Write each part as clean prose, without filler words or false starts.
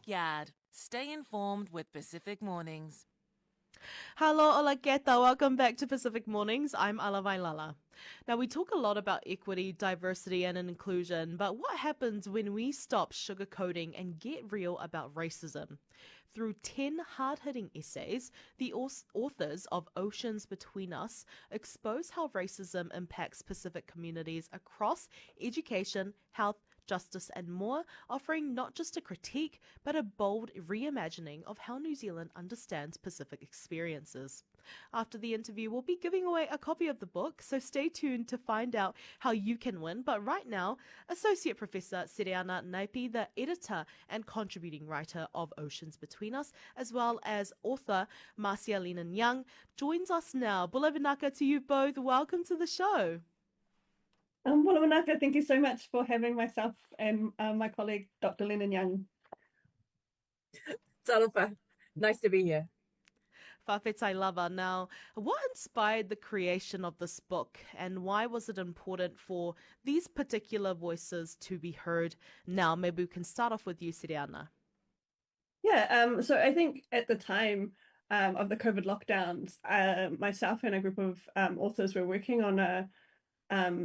backyard. Stay informed with Pacific Mornings. Hello, hola, ¿qué tal? Welcome back to Pacific Mornings. I'm Alavai Lala. Now, we talk a lot about equity, diversity, and inclusion, but what happens when we stop sugarcoating and get real about racism? Through 10 hard hitting essays, the authors of Oceans Between Us expose how racism impacts Pacific communities across education, health, justice, and more, offering not just a critique, but a bold reimagining of how New Zealand understands Pacific experiences. After the interview, we'll be giving away a copy of the book, so stay tuned to find out how you can win. But right now, Associate Professor Sereana Naepi, the editor and contributing writer of Oceans Between Us, as well as author Marcia Leenen-Young, joins us now. Bula vinaka to you both. Welcome to the show. Bula vinaka, thank you so much for having myself and my colleague, Dr. Leenen-Young. Talofa, nice to be here. Whawhetai lava. Now, what inspired the creation of this book and why was it important for these particular voices to be heard now? Maybe we can start off with you, Sereana. Yeah, so I think at the time of the COVID lockdowns, myself and a group of authors were working on a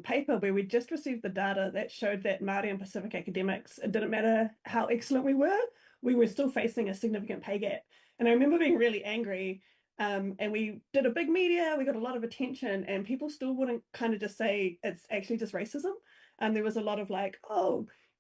paper where we just received the data that showed that Māori and Pacific academics, it didn't matter how excellent we were still facing a significant pay gap. And I remember being really angry, and we did a big media, we got a lot of attention, and people still wouldn't kind of just say it's actually just racism. And there was a lot of like,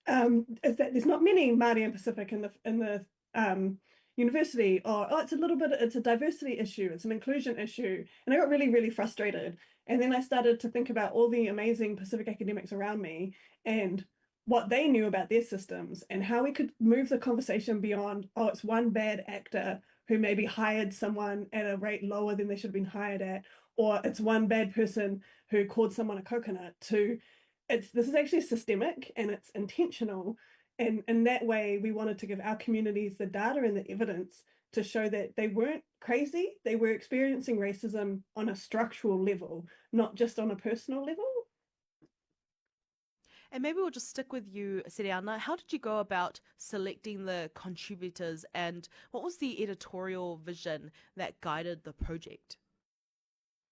is that there's not many Māori and Pacific in the university, or it's a diversity issue, it's an inclusion issue. And I got really, really frustrated. And then I started to think about all the amazing Pacific academics around me and what they knew about their systems and how we could move the conversation beyond, it's one bad actor who maybe hired someone at a rate lower than they should have been hired at, or it's one bad person who called someone a coconut, to this is actually systemic and it's intentional. And in that way, we wanted to give our communities the data and the evidence to show that they weren't crazy, they were experiencing racism on a structural level, not just on a personal level. And maybe we'll just stick with you, Sereana. How did you go about selecting the contributors and what was the editorial vision that guided the project?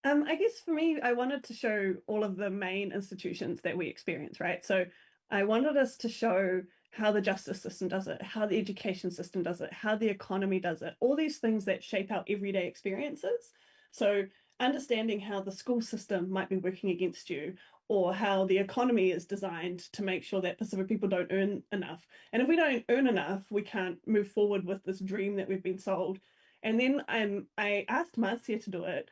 I guess for me, I wanted to show all of the main institutions that we experience, right? So I wanted us to show how the justice system does it, how the education system does it, how the economy does it, all these things that shape our everyday experiences. So understanding how the school system might be working against you, or how the economy is designed to make sure that Pacific people don't earn enough. And if we don't earn enough, we can't move forward with this dream that we've been sold. And then I asked Marcia to do it,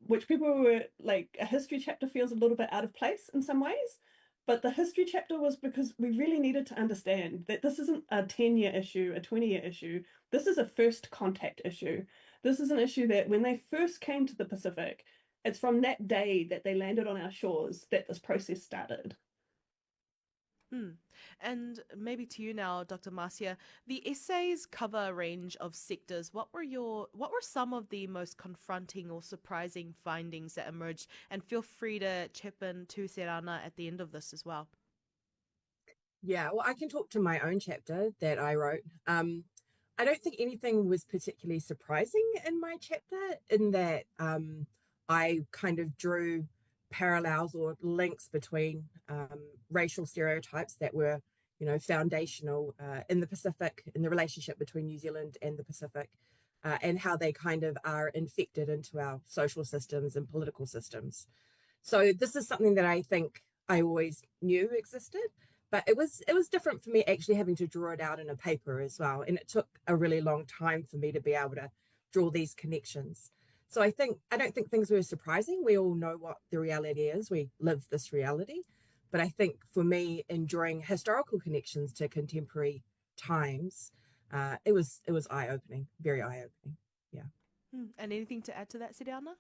which people were like, a history chapter feels a little bit out of place in some ways. But the history chapter was because we really needed to understand that this isn't a 10-year issue, a 20-year issue. This is a first contact issue. This is an issue that when they first came to the Pacific, it's from that day that they landed on our shores that this process started. And maybe to you now, Dr. Marcia, the essays cover a range of sectors. What were some of the most confronting or surprising findings that emerged? And feel free to chip in to Sereana at the end of this as well. Yeah, well, I can talk to my own chapter that I wrote. I don't think anything was particularly surprising in my chapter, in that I kind of drew parallels or links between racial stereotypes that were, foundational in the Pacific, in the relationship between New Zealand and the Pacific, and how they kind of are infected into our social systems and political systems. So this is something that I think I always knew existed, but it was different for me actually having to draw it out in a paper as well. And it took a really long time for me to be able to draw these connections. So I don't think things were surprising. We all know what the reality is. We live this reality. But I think for me, in drawing historical connections to contemporary times, it was eye-opening, very eye-opening. Yeah. And anything to add to that, Sereana?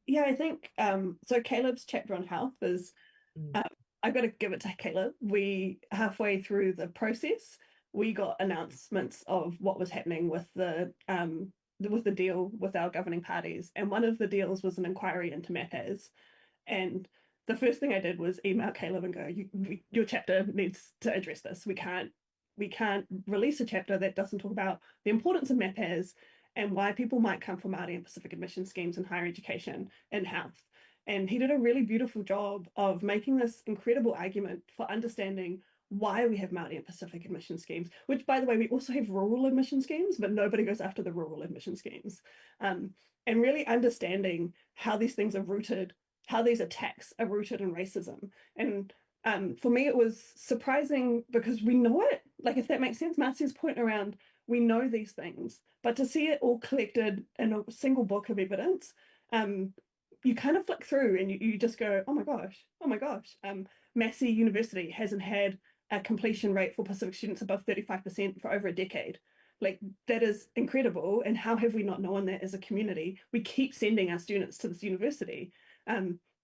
Yeah, I think so. Caleb's chapter on health is. I've got to give it to Caleb. We halfway through the process, we got announcements of what was happening with the deal with our governing parties, and one of the deals was an inquiry into MAPAs. And the first thing I did was email Caleb and go, your chapter needs to address this. We can't we can't release a chapter that doesn't talk about the importance of MAPAs and why people might come from Māori and Pacific admission schemes in higher education and health. And he did a really beautiful job of making this incredible argument for understanding why we have Māori and Pacific admission schemes, which, by the way, we also have rural admission schemes, but nobody goes after the rural admission schemes. And really understanding how these things are rooted, how these attacks are rooted in racism. And for me, it was surprising because we know it, like, if that makes sense, Marcia's point around, we know these things, but to see it all collected in a single book of evidence, you kind of flick through and you just go, oh my gosh. Massey University hasn't had a completion rate for Pacific students above 35% for over a decade. Like, that is incredible. And how have we not known that as a community? We keep sending our students to this university.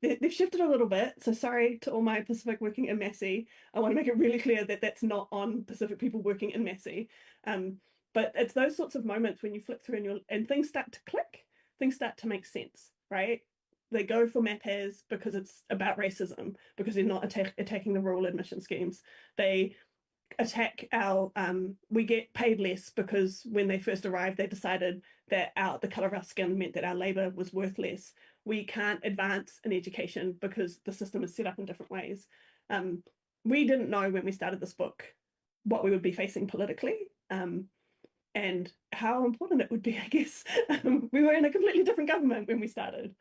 They've shifted a little bit. So sorry to all my Pacific working in Massey. I want to make it really clear that that's not on Pacific people working in Massey. But it's those sorts of moments when you flip through and things start to click, things start to make sense, right? They go for MAPAs because it's about racism, because they're not attacking the rural admission schemes. They attack our, we get paid less because when they first arrived, they decided that the colour of our skin meant that our labour was worth less. We can't advance in education because the system is set up in different ways. We didn't know when we started this book what we would be facing politically, and how important it would be, I guess. We were in a completely different government when we started.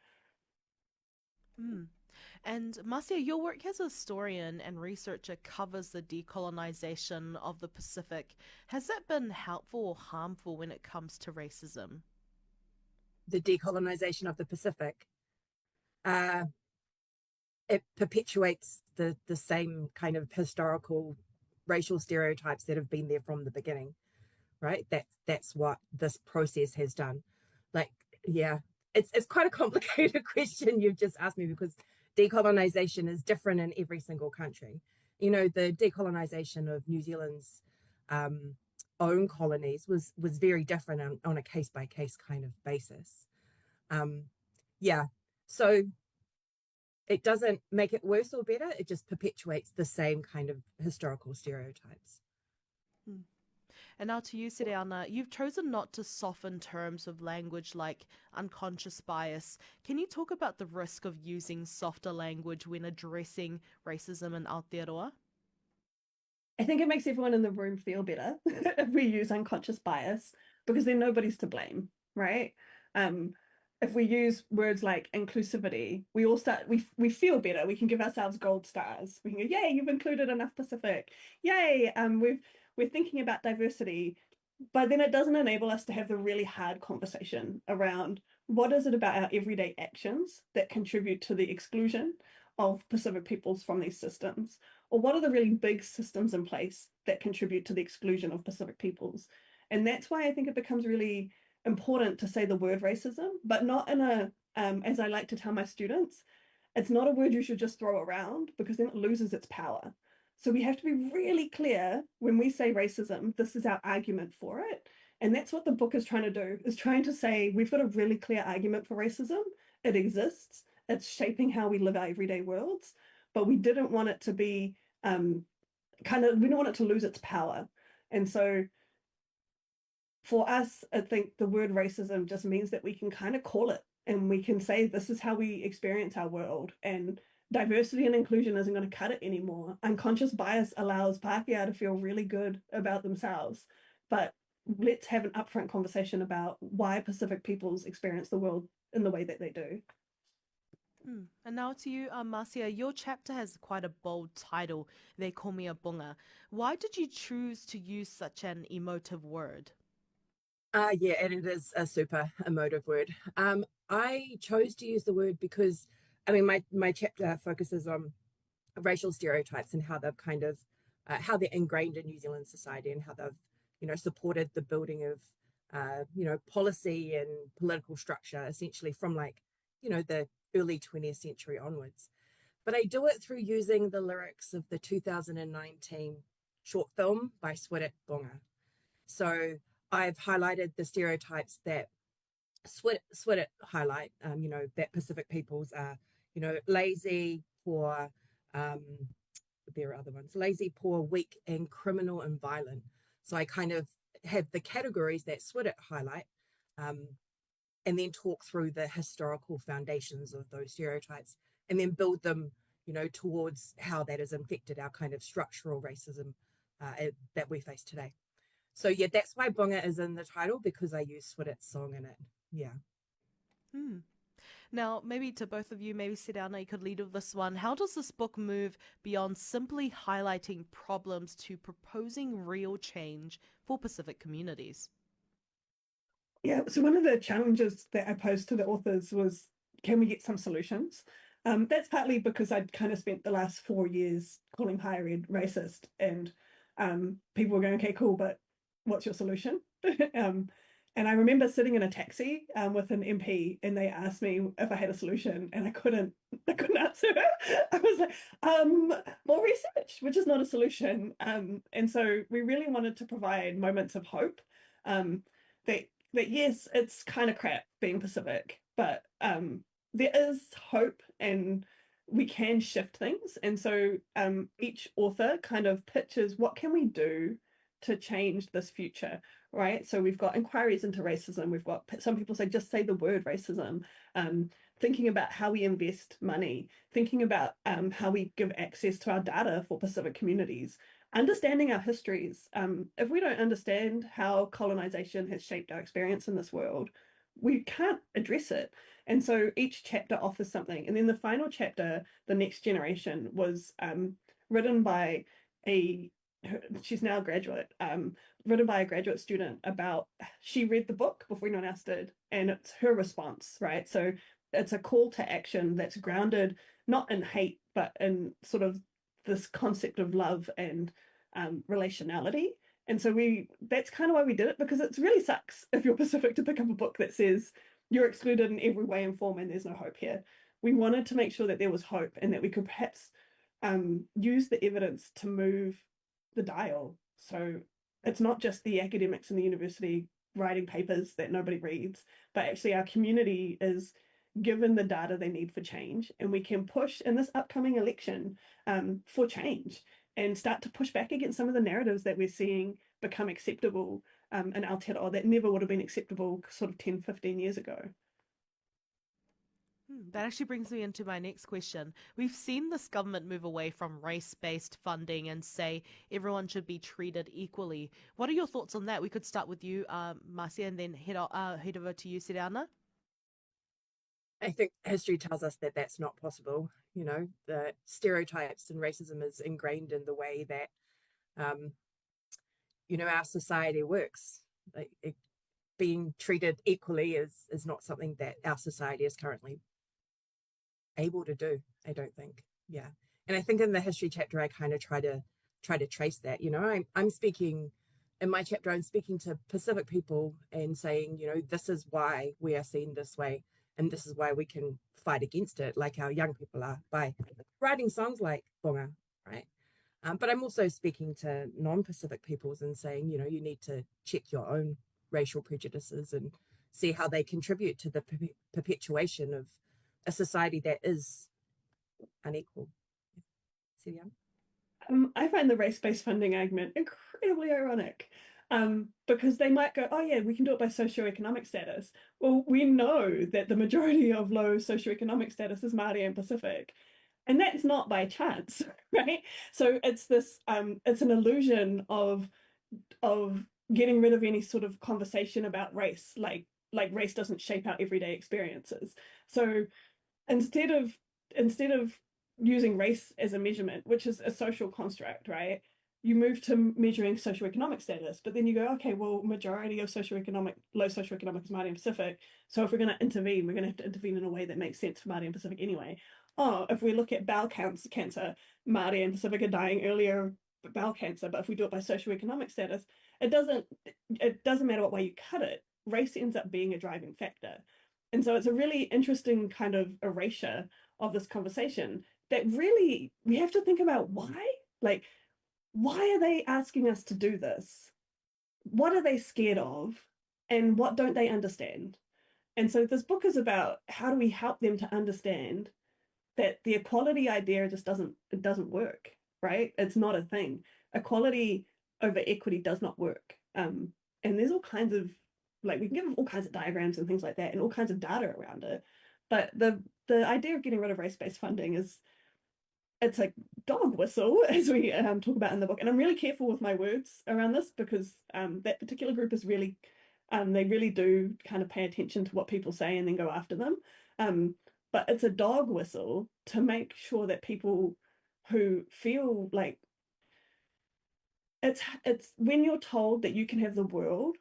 And Marcia, your work as a historian and researcher covers the decolonization of the Pacific. Has that been helpful or harmful when it comes to racism? The decolonization of the Pacific, it perpetuates the same kind of historical racial stereotypes that have been there from the beginning, right? That's what this process has done. Like, yeah, it's quite a complicated question you've just asked me, because decolonization is different in every single country. You know, the decolonization of New Zealand's own colonies was very different on a case-by-case kind of basis. So it doesn't make it worse or better, it just perpetuates the same kind of historical stereotypes. And now to you, Sereana, you've chosen not to soften terms of language like unconscious bias. Can you talk about the risk of using softer language when addressing racism in Aotearoa? I think it makes everyone in the room feel better if we use unconscious bias, because then nobody's to blame, right? If we use words like inclusivity, we all we feel better. We can give ourselves gold stars. We can go, yay, you've included enough Pacific. Yay, we're thinking about diversity. But then it doesn't enable us to have the really hard conversation around what is it about our everyday actions that contribute to the exclusion of Pacific peoples from these systems? Or what are the really big systems in place that contribute to the exclusion of Pacific peoples? And that's why I think it becomes really important to say the word racism, but not in a, as I like to tell my students, it's not a word you should just throw around, because then it loses its power. So we have to be really clear when we say racism, this is our argument for it. And that's what the book is trying to do, is trying to say, we've got a really clear argument for racism. It exists. It's shaping how we live our everyday worlds, but we didn't want it to be we don't want it to lose its power. And so for us, I think the word racism just means that we can kind of call it, and we can say, this is how we experience our world, and diversity and inclusion isn't going to cut it anymore. Unconscious bias allows Pākehā to feel really good about themselves, but let's have an upfront conversation about why Pacific peoples experience the world in the way that they do. And now to you, Marcia, your chapter has quite a bold title, They Call Me a Bunga. Why did you choose to use such an emotive word? Yeah, and it is a super emotive word. I chose to use the word because, I mean, my chapter focuses on racial stereotypes and how they've kind of, how they're ingrained in New Zealand society, and how they've, supported the building of, policy and political structure, essentially from the early 20th century onwards. But I do it through using the lyrics of the 2019 short film by Swidit Bunga. So I've highlighted the stereotypes that Swidit highlight, that Pacific peoples are, lazy, poor, there are other ones: lazy, poor, weak, and criminal and violent. So I kind of have the categories that Swidit highlight, and then talk through the historical foundations of those stereotypes, and then build them, towards how that has infected our kind of structural racism that we face today. So yeah, that's why Bunga is in the title, because I use Swidit's song in it. Yeah. Hmm. Now, maybe to both of you, maybe Sereana, you could lead with this one. How does this book move beyond simply highlighting problems to proposing real change for Pacific communities? Yeah, so one of the challenges that I posed to the authors was, can we get some solutions? That's partly because I'd kind of spent the last 4 years calling higher ed racist, and people were going, okay, cool, but what's your solution? And I remember sitting in a taxi with an MP, and they asked me if I had a solution, and I couldn't answer it. I was like, more research, which is not a solution. And so we really wanted to provide moments of hope, that yes, it's kind of crap being Pacific, but there is hope, and we can shift things. And so each author kind of pitches, what can we do to change this future, right? So we've got inquiries into racism. We've got some people say, just say the word racism. Thinking about how we invest money, thinking about how we give access to our data for Pacific communities, understanding our histories. If we don't understand how colonization has shaped our experience in this world, we can't address it. And so each chapter offers something. And then the final chapter, The Next Generation, was written by she's now a graduate, written by a graduate student about, she read the book before anyone else did, and it's her response, right? So it's a call to action that's grounded not in hate, but in sort of this concept of love and relationality. And so that's kind of why we did it, because it really sucks if you're Pacific to pick up a book that says you're excluded in every way and form and there's no hope here. We wanted to make sure that there was hope, and that we could perhaps use the evidence to move the dial. So it's not just the academics in the university writing papers that nobody reads, but actually our community is given the data they need for change, and we can push in this upcoming election for change, and start to push back against some of the narratives that we're seeing become acceptable in Aotearoa that never would have been acceptable sort of 10, 15 years ago. That actually brings me into my next question. We've seen this government move away from race-based funding and say everyone should be treated equally. What are your thoughts on that? We could start with you, Marcia, and then head over to you, Sereana. I think history tells us that that's not possible. The stereotypes and racism is ingrained in the way that, our society works. Being treated equally is not something that our society is currently able to do, I don't think. Yeah. And I think in the history chapter, I kind of try to trace that. I'm speaking in my chapter, I'm speaking to Pacific people and saying, this is why we are seen this way, and this is why we can fight against it, like our young people are, by writing songs like Bunga, right? But I'm also speaking to non-Pacific peoples and saying, you need to check your own racial prejudices and see how they contribute to the perpetuation of a society that is unequal. I find the race-based funding argument incredibly ironic, because they might go, oh yeah, we can do it by socioeconomic status. Well, we know that the majority of low socioeconomic status is Māori and Pacific, and that's not by chance, right? So it's this, it's an illusion of getting rid of any sort of conversation about race, like race doesn't shape our everyday experiences. So instead of using race as a measurement, which is a social construct, right? You move to measuring socioeconomic status, but then you go, okay, well, majority of low socioeconomic is Māori and Pacific. So if we're going to intervene, we're going to have to intervene in a way that makes sense for Māori and Pacific anyway. Oh, if we look at bowel cancer, Māori and Pacific are dying earlier of bowel cancer, but if we do it by socioeconomic status, it doesn't matter what way you cut it. Race ends up being a driving factor. And so it's a really interesting kind of erasure of this conversation that really we have to think about why. Like, why are they asking us to do this? What are they scared of? And what don't they understand? And so this book is about how do we help them to understand that the equality idea just doesn't work, right? It's not a thing. Equality over equity does not work. And there's all kinds of, like, we can give all kinds of diagrams and things like that and all kinds of data around it. But the idea of getting rid of race-based funding is, it's like dog whistle, as we talk about in the book. And I'm really careful with my words around this because that particular group is really, they really do kind of pay attention to what people say and then go after them. But it's a dog whistle to make sure that people who feel like it's when you're told that you can have the world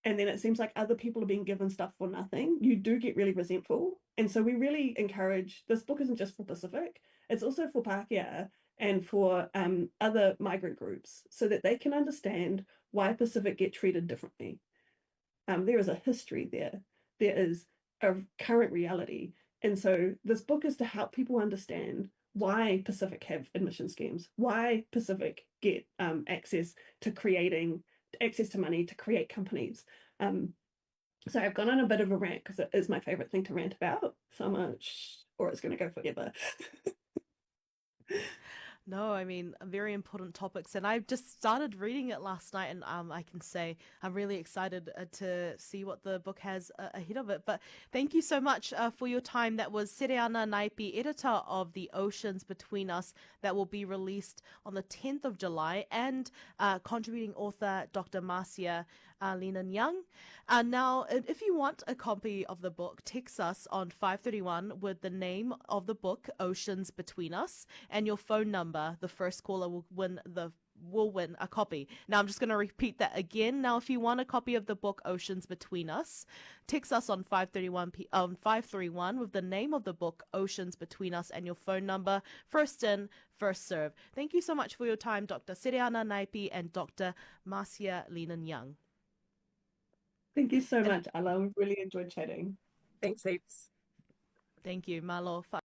and then it seems like other people are being given stuff for nothing, you do get really resentful. And so we really encourage, this book isn't just for Pacific, it's also for Pākehā and for other migrant groups so that they can understand why Pacific get treated differently. There is a history there. There is a current reality. And so this book is to help people understand why Pacific have admission schemes, why Pacific get access to money to create companies. So I've gone on a bit of a rant because it is my favorite thing to rant about. So I'm gonna or it's gonna go forever. No, I mean, very important topics. And I just started reading it last night, and I can say I'm really excited to see what the book has ahead of it. But thank you so much for your time. That was Sereana Naepi, editor of The Oceans Between Us, that will be released on the 10th of July, and contributing author Dr. Marcia Leenen-Young. Now, if you want a copy of the book, text us on 531 with the name of the book, Oceans Between Us, and your phone number. The first caller will win a copy. Now, I'm just going to repeat that again. Now, if you want a copy of the book Oceans Between Us, text us on 531 with the name of the book Oceans Between Us and your phone number. First in, first serve. Thank you so much for your time, Dr. Sereana Naepi and Dr. Marcia Leenen-Young. Thank you so much, Ala. We've really enjoyed chatting. Thanks heaps. Thank you, Malo.